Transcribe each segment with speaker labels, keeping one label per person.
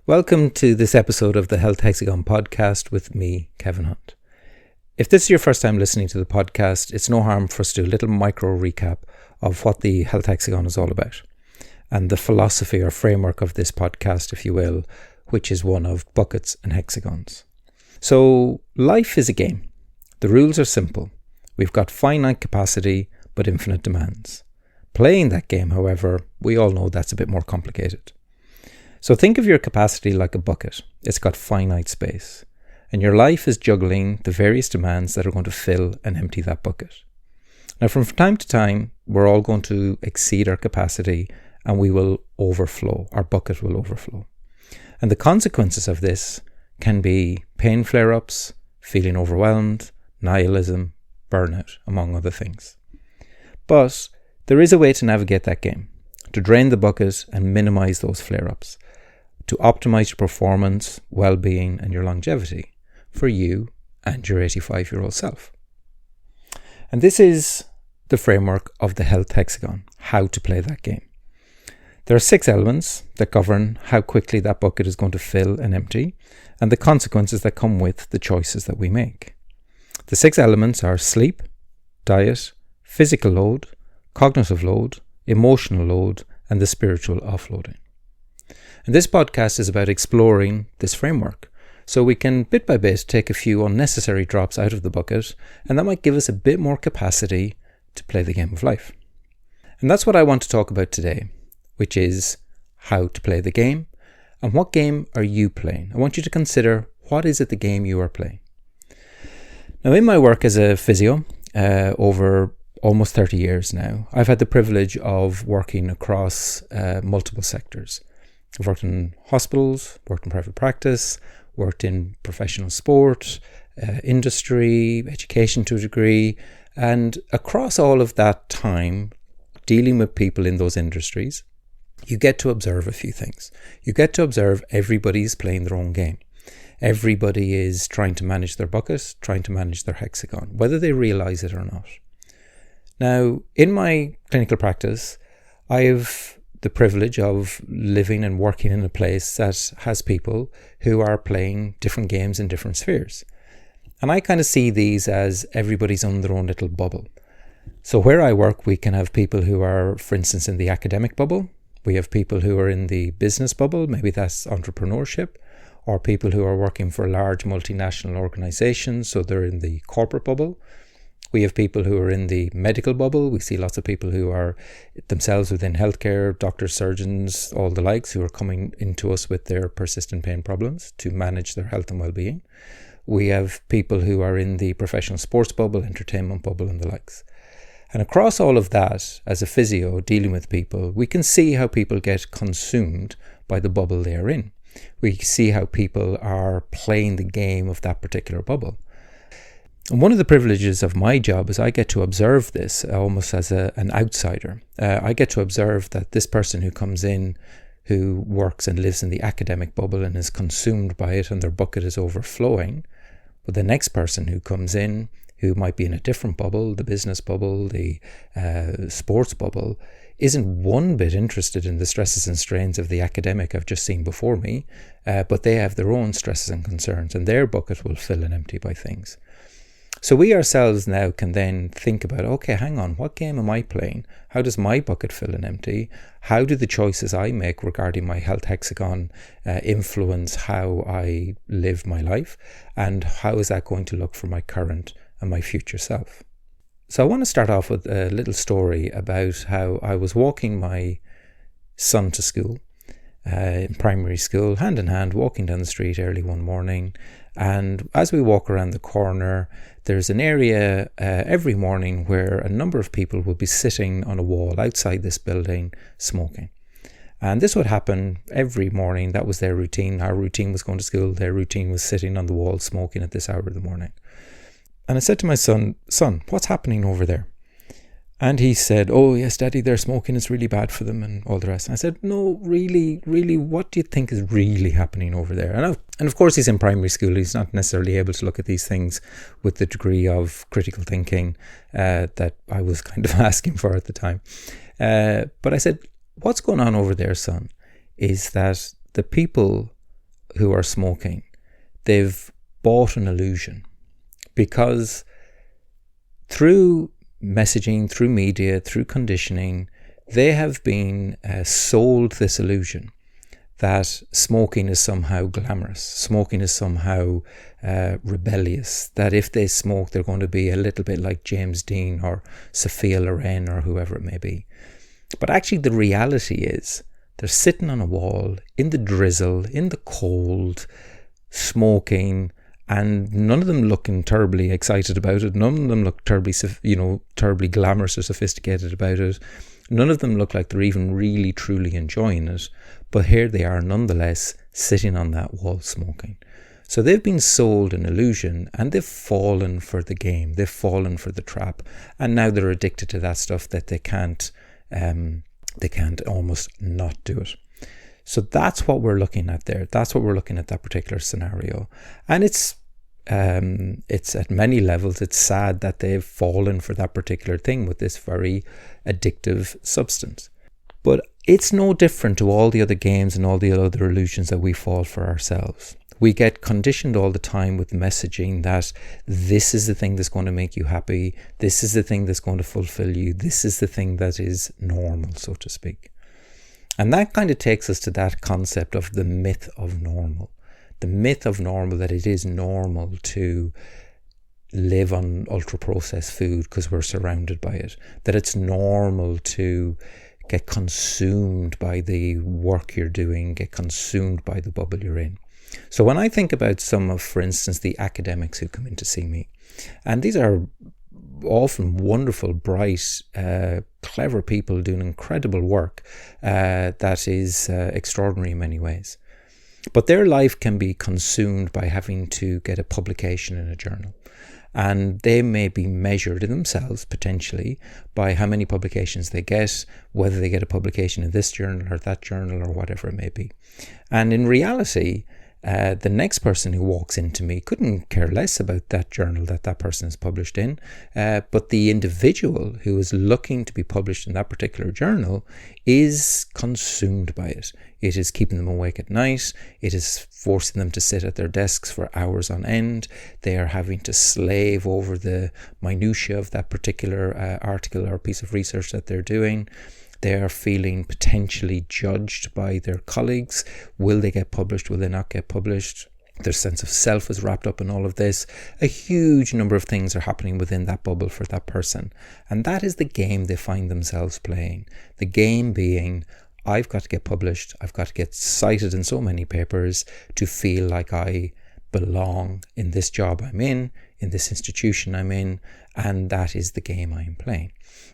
Speaker 1: Welcome to this episode of the Health Hexagon podcast with me, Kevin Hunt. If this is your first time listening to the podcast, it's no harm for us to do a little micro recap of what the Health Hexagon is all about and the philosophy or framework of this podcast, if you will, which is one of buckets and hexagons. So life is a game. The rules are simple. We've got finite capacity but infinite demands. Playing that game, however, we all know that's a bit more complicated. So think of your capacity like a bucket. It's got finite space. And your life is juggling the various demands that are going to fill and empty that bucket. Now, from time to time, we're all going to exceed our capacity and we will overflow. Our bucket will overflow. And the consequences of this can be pain flare-ups, feeling overwhelmed, nihilism, burnout, among other things. But there is a way to navigate that game, to drain the bucket and minimize those flare-ups, to optimize your performance, well-being and your longevity for you and your 85-year-old self. And this is the framework of the Health Hexagon, how to play that game. There are 6 elements that govern how quickly that bucket is going to fill and empty, and the consequences that come with the choices that we make. The 6 elements are sleep, diet, physical load, cognitive load, emotional load, and the spiritual offloading. And this podcast is about exploring this framework, so we can bit by bit take a few unnecessary drops out of the bucket, and that might give us a bit more capacity to play the game of life. And that's what I want to talk about today, which is how to play the game, and what game are you playing? I want you to consider, what is it the game you are playing? Now, in my work as a physio, over almost 30 years now, I've had the privilege of working across multiple sectors. I've worked in hospitals, worked in private practice, worked in professional sport, industry, education to a degree, and across all of that time, dealing with people in those industries, you get to observe a few things. You get to observe everybody's playing their own game. Everybody is trying to manage their bucket, trying to manage their hexagon, whether they realize it or not. Now, in my clinical practice, I have the privilege of living and working in a place that has people who are playing different games in different spheres. And I kind of see these as everybody's on their own little bubble. So where I work, we can have people who are, for instance, in the academic bubble. We have people who are in the business bubble, maybe that's entrepreneurship, or people who are working for large multinational organizations, so they're in the corporate bubble. We have people who are in the medical bubble. We see lots of people who are themselves within healthcare, doctors, surgeons, all the likes, who are coming into us with their persistent pain problems to manage their health and well-being. We have people who are in the professional sports bubble, entertainment bubble, and the likes. And across all of that, as a physio dealing with people, we can see how people get consumed by the bubble they are in. We see how people are playing the game of that particular bubble. And one of the privileges of my job is I get to observe this almost as an outsider. I get to observe that this person who comes in, who works and lives in the academic bubble and is consumed by it and their bucket is overflowing, but the next person who comes in, who might be in a different bubble, the business bubble, the sports bubble, isn't one bit interested in the stresses and strains of the academic I've just seen before me, but they have their own stresses and concerns, and their bucket will fill and empty by things. So we ourselves now can then think about, okay, hang on, what game am I playing? How does my bucket fill and empty? How do the choices I make regarding my health hexagon influence how I live my life? And how is that going to look for my current and my future self? So I want to start off with a little story about how I was walking my son to school, in primary school, hand in hand, walking down the street early one morning. And as we walk around the corner, there's an area every morning where a number of people will be sitting on a wall outside this building smoking. And this would happen every morning. That was their routine. Our routine was going to school. Their routine was sitting on the wall smoking at this hour of the morning. And I said to my son, what's happening over there? And he said, oh yes, Daddy, they're smoking. It's really bad for them and all the rest. And I said, no, really, what do you think is really happening over there? And of course, he's in primary school. He's not necessarily able to look at these things with the degree of critical thinking that I was kind of asking for at the time. But I said, what's going on over there, son, is that the people who are smoking, they've bought an illusion, because through messaging, through media, through conditioning, they have been sold this illusion that smoking is somehow glamorous, smoking is somehow rebellious, that if they smoke they're going to be a little bit like James Dean or Sophia Loren or whoever it may be. But actually the reality is they're sitting on a wall in the drizzle, in the cold, smoking, and none of them looking terribly excited about it. None of them look terribly glamorous or sophisticated about it. None of them look like they're even really truly enjoying it. But here they are nonetheless sitting on that wall smoking. So they've been sold an illusion and they've fallen for the game. They've fallen for the trap. And now they're addicted to that stuff that they can't almost not do it. So that's what we're looking at there. That's what we're looking at, that particular scenario. And it's at many levels, it's sad that they've fallen for that particular thing with this very addictive substance. But it's no different to all the other games and all the other illusions that we fall for ourselves. We get conditioned all the time with messaging that this is the thing that's going to make you happy. This is the thing that's going to fulfill you. This is the thing that is normal, so to speak. And that kind of takes us to that concept of the myth of normal. The myth of normal, that it is normal to live on ultra-processed food because we're surrounded by it. That it's normal to get consumed by the work you're doing, get consumed by the bubble you're in. So when I think about some of, for instance, the academics who come in to see me, and these are often wonderful, bright, clever people doing incredible work that is extraordinary in many ways. But their life can be consumed by having to get a publication in a journal. And they may be measured in themselves, potentially, by how many publications they get, whether they get a publication in this journal or that journal or whatever it may be. And in reality, the next person who walks into me couldn't care less about that journal that person is published in, but the individual who is looking to be published in that particular journal is consumed by it. It is keeping them awake at night. It is forcing them to sit at their desks for hours on end. They are having to slave over the minutiae of that particular article or piece of research that they're doing. They are feeling potentially judged by their colleagues. Will they get published? Will they not get published? Their sense of self is wrapped up in all of this. A huge number of things are happening within that bubble for that person. And that is the game they find themselves playing. The game being, I've got to get published. I've got to get cited in so many papers to feel like I belong in this job I'm in this institution I'm in, and that is the game I am playing.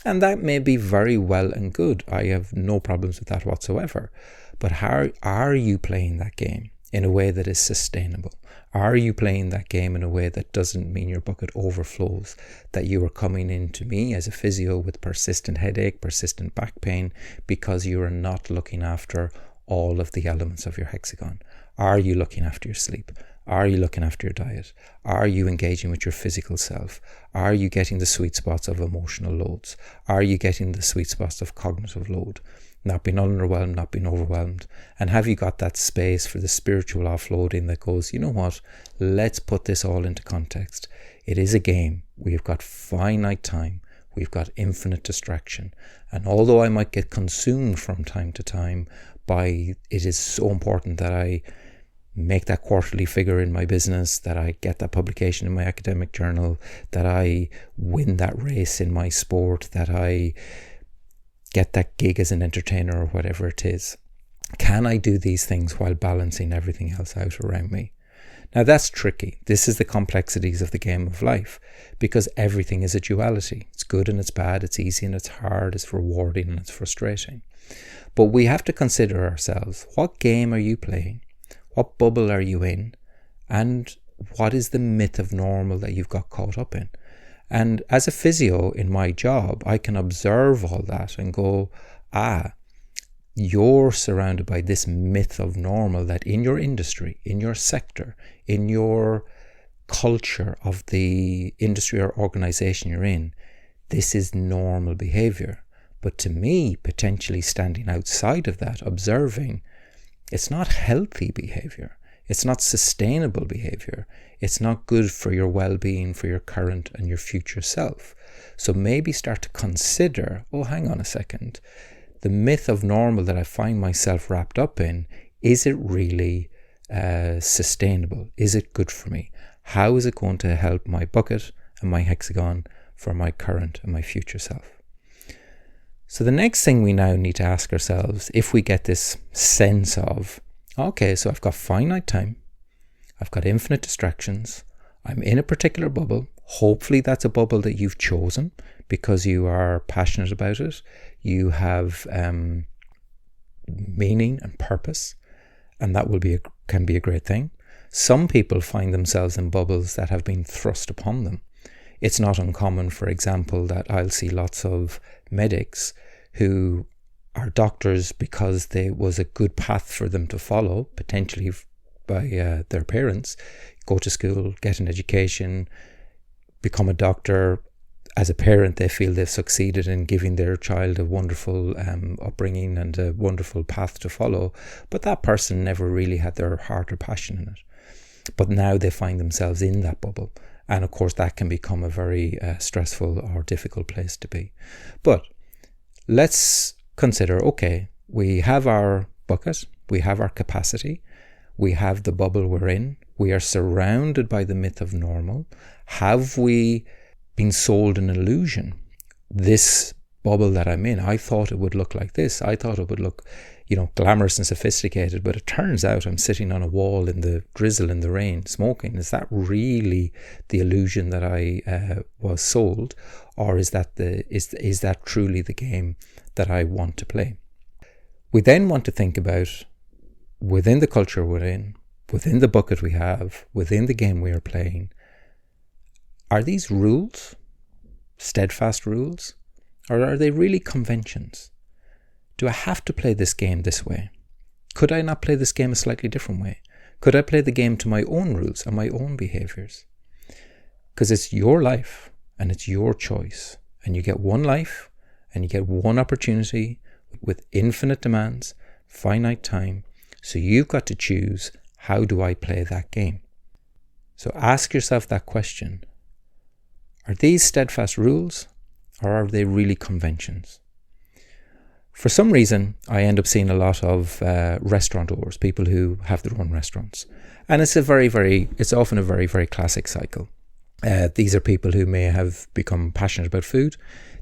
Speaker 1: And that may be very well and good. I have no problems with that whatsoever. But how are you playing that game in a way that is sustainable? Are you playing that game in a way that doesn't mean your bucket overflows, that you are coming into me as a physio with persistent headache, persistent back pain, because you are not looking after all of the elements of your hexagon? Are you looking after your sleep? Are you looking after your diet? Are you engaging with your physical self? Are you getting the sweet spots of emotional loads? Are you getting the sweet spots of cognitive load? Not being underwhelmed, not being overwhelmed. And have you got that space for the spiritual offloading that goes, you know what, let's put this all into context. It is a game. We've got finite time. We've got infinite distraction. And although I might get consumed from time to time by, it is so important that I make that quarterly figure in my business, that I get that publication in my academic journal, that I win that race in my sport, that I get that gig as an entertainer or whatever it is. Can I do these things while balancing everything else out around me? Now that's tricky. This is the complexities of the game of life, because everything is a duality. It's good and it's bad, it's easy and it's hard, it's rewarding and it's frustrating. But we have to consider ourselves. What game are you playing? What bubble are you in? And what is the myth of normal that you've got caught up in? And as a physio in my job, I can observe all that and go, you're surrounded by this myth of normal that in your industry, in your sector, in your culture of the industry or organization you're in, this is normal behavior. But to me, potentially standing outside of that, observing, it's not healthy behavior. It's not sustainable behavior. It's not good for your well-being, for your current and your future self. So maybe start to consider, oh, hang on a second. The myth of normal that I find myself wrapped up in, is it really sustainable? Is it good for me? How is it going to help my bucket and my hexagon for my current and my future self? So the next thing we now need to ask ourselves, if we get this sense of, okay, so I've got finite time, I've got infinite distractions, I'm in a particular bubble. Hopefully that's a bubble that you've chosen because you are passionate about it. You have meaning and purpose, and that can be a great thing. Some people find themselves in bubbles that have been thrust upon them. It's not uncommon, for example, that I'll see lots of medics who are doctors because there was a good path for them to follow, potentially by their parents. Go to school, get an education, become a doctor. As a parent, they feel they've succeeded in giving their child a wonderful upbringing and a wonderful path to follow. But that person never really had their heart or passion in it. But now they find themselves in that bubble. And of course, that can become a very stressful or difficult place to be. But let's consider, okay, we have our bucket, we have our capacity, we have the bubble we're in, we are surrounded by the myth of normal. Have we been sold an illusion? This bubble that I'm in, I thought it would look like this. I thought it would look, glamorous and sophisticated, but it turns out I'm sitting on a wall in the drizzle, in the rain, smoking. Is that really the illusion that I was sold? Or is that truly the game that I want to play? We then want to think about, within the culture we're in, within the bucket we have, within the game we are playing, are these rules, steadfast rules, or are they really conventions? Do I have to play this game this way? Could I not play this game a slightly different way? Could I play the game to my own rules and my own behaviors? Because it's your life and it's your choice. And you get one life and you get one opportunity with infinite demands, finite time. So you've got to choose, how do I play that game? So ask yourself that question. Are these steadfast rules, or are they really conventions? For some reason, I end up seeing a lot of restaurateurs, people who have their own restaurants. And it's often a very, very classic cycle. These are people who may have become passionate about food.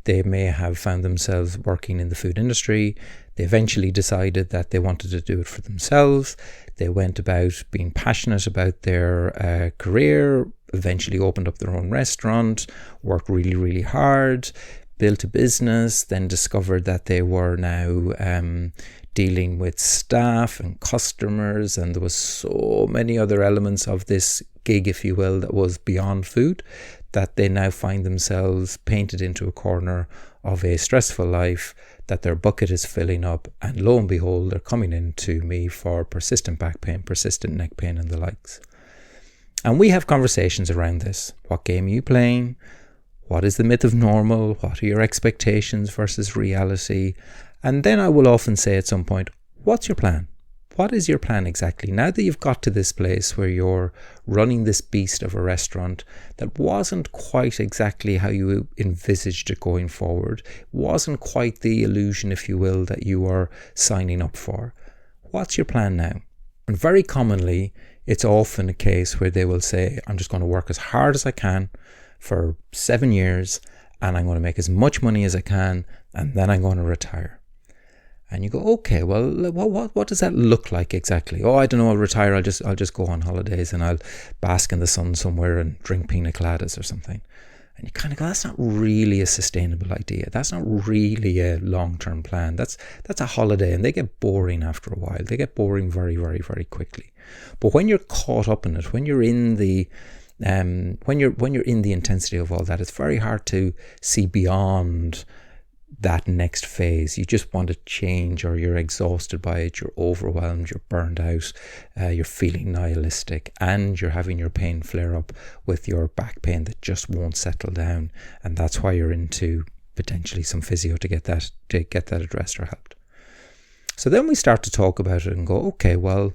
Speaker 1: They may have found themselves working in the food industry. They eventually decided that they wanted to do it for themselves. They went about being passionate about their career, eventually opened up their own restaurant, worked really, really hard, built a business, then discovered that they were now dealing with staff and customers, and there was so many other elements of this gig, if you will, that was beyond food, that they now find themselves painted into a corner of a stressful life, that their bucket is filling up, and lo and behold, they're coming in to me for persistent back pain, persistent neck pain, and the likes. And we have conversations around this. What game are you playing? What is the myth of normal? What are your expectations versus reality? And then I will often say at some point, what's your plan? What is your plan exactly? Now that you've got to this place where you're running this beast of a restaurant that wasn't quite exactly how you envisaged it going forward, wasn't quite the illusion, if you will, that you are signing up for. What's your plan now? And very commonly, it's often a case where they will say, I'm just going to work as hard as I can for 7 years, and I'm going to make as much money as I can, and then I'm going to retire. And you go, okay, well, what does that look like exactly? Oh, I don't know, I'll retire, I'll just go on holidays and I'll bask in the sun somewhere and drink pina coladas or something. And you kind of go, that's not really a sustainable idea. That's not really a long-term plan. That's a holiday, and they get boring after a while. They get boring very, very, very quickly. But when you're caught up in it, when you're in the when you're in the intensity of all that, it's very hard to see beyond that next phase. You just want to change, or you're exhausted by it, you're overwhelmed, you're burned out, you're feeling nihilistic, and you're having your pain flare up with your back pain that just won't settle down, and that's why you're into potentially some physio to get that addressed or helped. So then we start to talk about it and go, okay, well,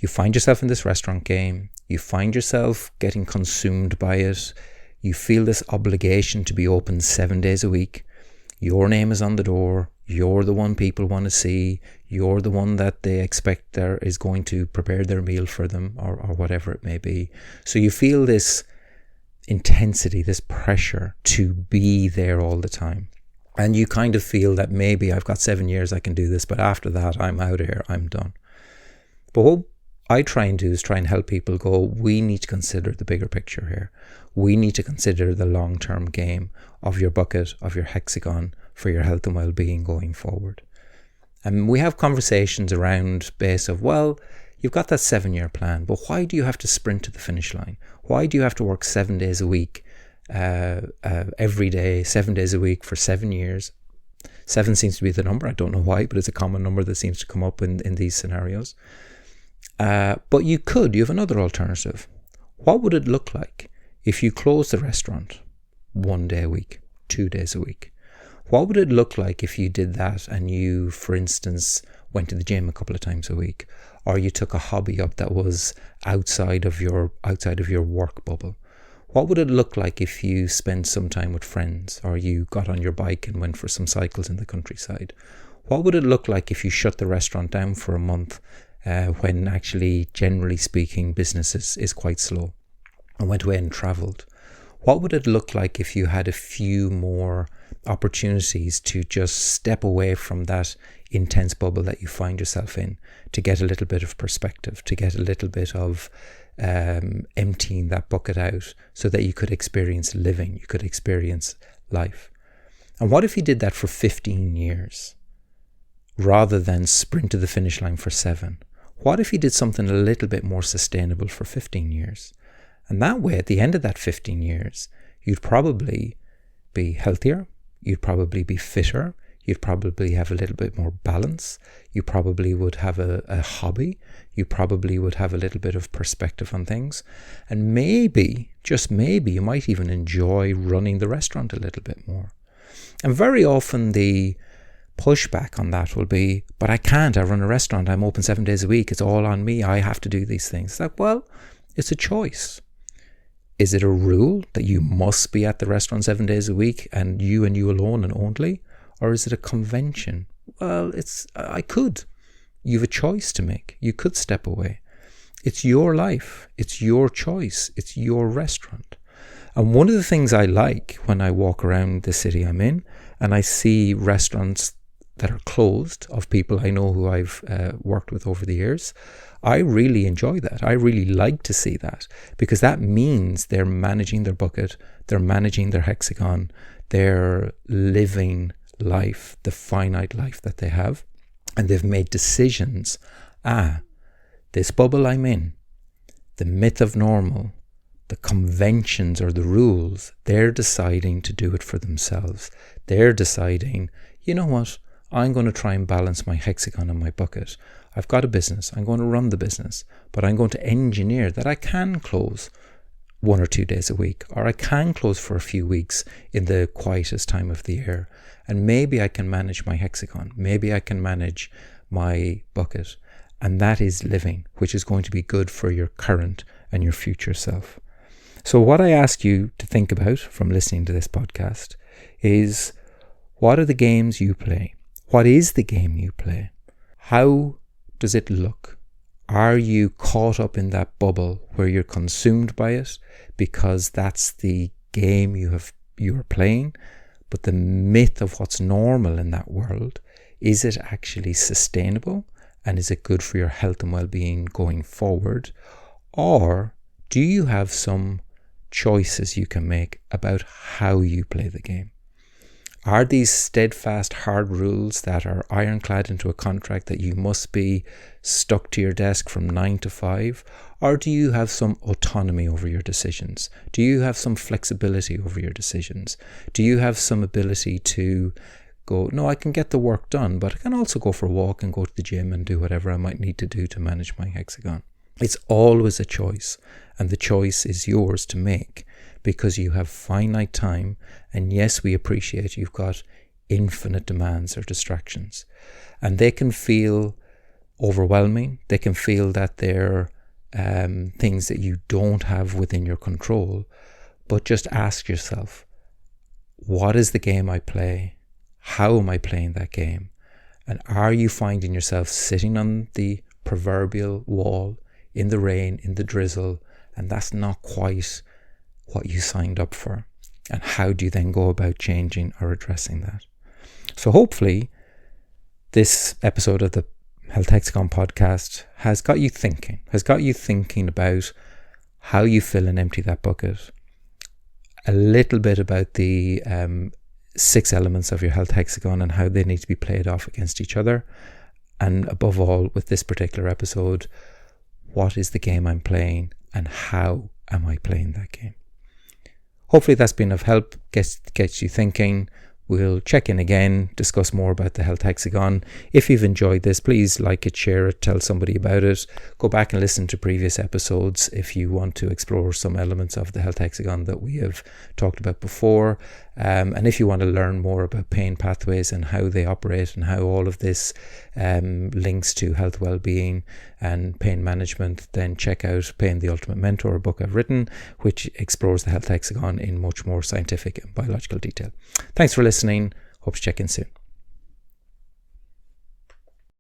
Speaker 1: You find yourself in this restaurant game. You find yourself getting consumed by it. You feel this obligation to be open 7 days a week. Your name is on the door. You're the one people want to see. You're the one that they expect there is going to prepare their meal for them, or whatever it may be. So you feel this intensity, this pressure to be there all the time. And you kind of feel that maybe I've got 7 years I can do this, but after that I'm out of here, I'm done. But what I try and do is try and help people go, we need to consider the bigger picture here. We need to consider the long-term game of your bucket, of your hexagon, for your health and well-being going forward. And we have conversations around base of, well, you've got that 7-year plan, but why do you have to sprint to the finish line? Why do you have to work 7 days a week, every day, 7 days a week for 7 years? 7 seems to be the number. I don't know why, but it's a common number that seems to come up in these scenarios. But you have another alternative. What would it look like if you closed the restaurant 1 day a week, 2 days a week? What would it look like if you did that and you, for instance, went to the gym a couple of times a week, or you took a hobby up that was outside of your work bubble? What would it look like if you spent some time with friends, or you got on your bike and went for some cycles in the countryside? What would it look like if you shut the restaurant down for a month when actually, generally speaking, business is quite slow, and went away and travelled? What would it look like if you had a few more opportunities to just step away from that intense bubble that you find yourself in, to get a little bit of perspective, to get a little bit of emptying that bucket out, so that you could experience living, you could experience life? And what if you did that for 15 years rather than sprint to the finish line for 7? What if you did something a little bit more sustainable for 15 years? And that way, at the end of that 15 years, you'd probably be healthier, you'd probably be fitter, you'd probably have a little bit more balance, you probably would have a hobby, you probably would have a little bit of perspective on things, and maybe, just maybe, you might even enjoy running the restaurant a little bit more. And very often the pushback on that will be, but I can't, I run a restaurant, I'm open 7 days a week, it's all on me, I have to do these things. It's like, well, it's a choice. Is it a rule that you must be at the restaurant 7 days a week and you alone and only? Or is it a convention? Well, I could. You have a choice to make. You could step away. It's your life. It's your choice. It's your restaurant. And one of the things I like when I walk around the city I'm in and I see restaurants that are closed of people I know who I've worked with over the years, I really enjoy that. I really like to see that, because that means they're managing their bucket, they're managing their hexagon, they're living life, the finite life that they have, and they've made decisions. This bubble I'm in, the myth of normal, the conventions or the rules, they're deciding to do it for themselves. They're deciding, you know what, I'm going to try and balance my hexagon and my bucket. I've got a business, I'm going to run the business, but I'm going to engineer that I can close 1 or 2 days a week, or I can close for a few weeks in the quietest time of the year. And maybe I can manage my hexagon, maybe I can manage my bucket. And that is living, which is going to be good for your current and your future self. So what I ask you to think about from listening to this podcast is, what are the games you play? What is the game you play? How does it look? Are you caught up in that bubble where you're consumed by it because that's the game you are playing? But the myth of what's normal in that world, is it actually sustainable? And is it good for your health and well-being going forward? Or do you have some choices you can make about how you play the game? Are these steadfast, hard rules that are ironclad into a contract that you must be stuck to your desk from 9 to 5? Or do you have some autonomy over your decisions? Do you have some flexibility over your decisions? Do you have some ability to go, no, I can get the work done, but I can also go for a walk and go to the gym and do whatever I might need to do to manage my hexagon? It's always a choice, and the choice is yours to make, because you have finite time, and yes, we appreciate you've got infinite demands or distractions, and they can feel overwhelming. They can feel that they're things that you don't have within your control. But just ask yourself, what is the game I play? How am I playing that game? And are you finding yourself sitting on the proverbial wall in the rain, in the drizzle, and that's not quite what you signed up for? And how do you then go about changing or addressing that? So hopefully this episode of the Health Hexagon podcast has got you thinking about how you fill and empty that bucket, a little bit about the 6 elements of your health hexagon and how they need to be played off against each other. And above all, with this particular episode, what is the game I'm playing and how am I playing that game? Hopefully that's been of help, gets you thinking. We'll check in again, discuss more about the Health Hexagon. If you've enjoyed this, please like it, share it, tell somebody about it. Go back and listen to previous episodes if you want to explore some elements of the Health Hexagon that we have talked about before. And if you want to learn more about pain pathways and how they operate and how all of this links to health well-being and pain management, then check out Pain the Ultimate Mentor, a book I've written, which explores the Health Hexagon in much more scientific and biological detail. Thanks for listening. Hope to check in soon.